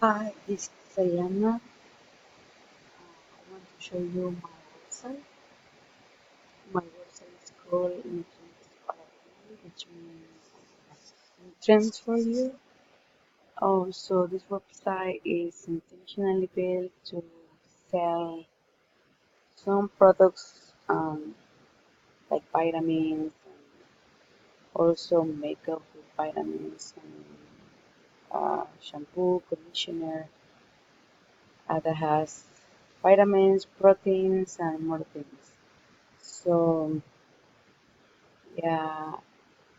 Hi, this is Sayana. I want to show you my website. My website is called Nutrients para Ti, which means nutrients for you. Oh, so this website is intentionally built to sell some products like vitamins and also makeup with vitamins and shampoo, conditioner that has vitamins, proteins, and more things. So yeah,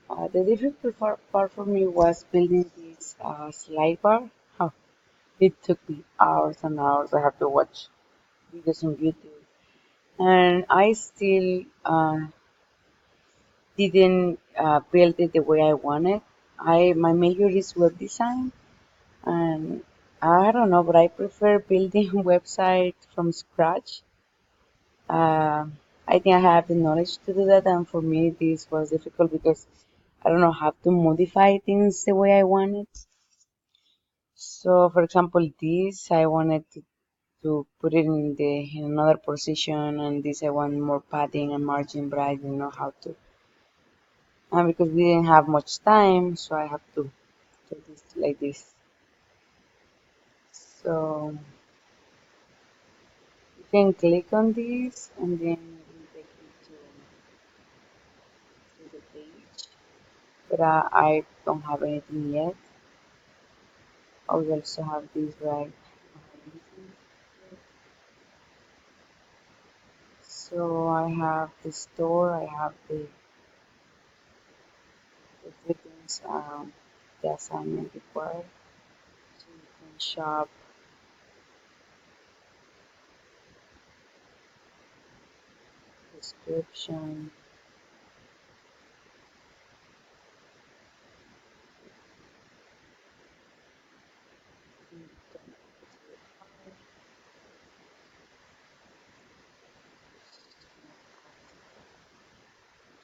the difficult part for me was building this slide bar. Huh, it took me hours and hours. I have to watch videos on YouTube, and I still didn't build it the way I wanted. My major is web design, and I don't know, but I prefer building websites from scratch. Uh, I think I have the knowledge to do that, and for me, this was difficult because I don't know how to modify things the way I want it. So, for example, this I wanted to put it in another position, and this I want more padding and margin, but I didn't know how to. And because we didn't have much time, so I have to do this like this. So you can click on this, and then it will take you to the page. But I don't have anything yet. I will also have this right. So I have the store, I have the three things the assignment required. So you can shop, description, you can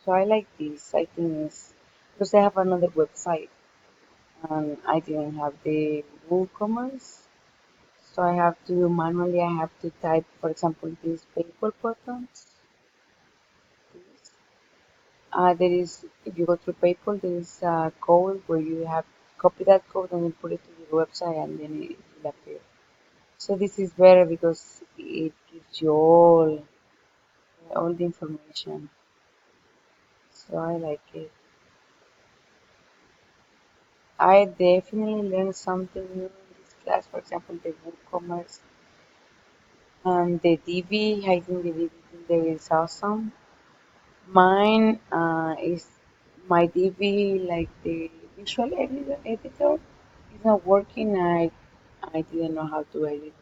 so I like this. I think it's because I have another website and I didn't have the WooCommerce. So I have to manually I have to type for example these PayPal buttons. There is, if you go through PayPal, there is a code where you have copy that code and then put it to your website and then it will appear. So this is better because it gives you all the information. So I like it. I definitely learned something new in this class. For example, the WooCommerce and the DB. I think the DB there is awesome. Mine is my DB like the visual editor is not working. I didn't know how to edit it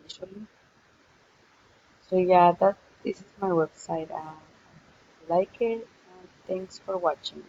visually. So yeah, that this is my website. Like it. Thanks for watching.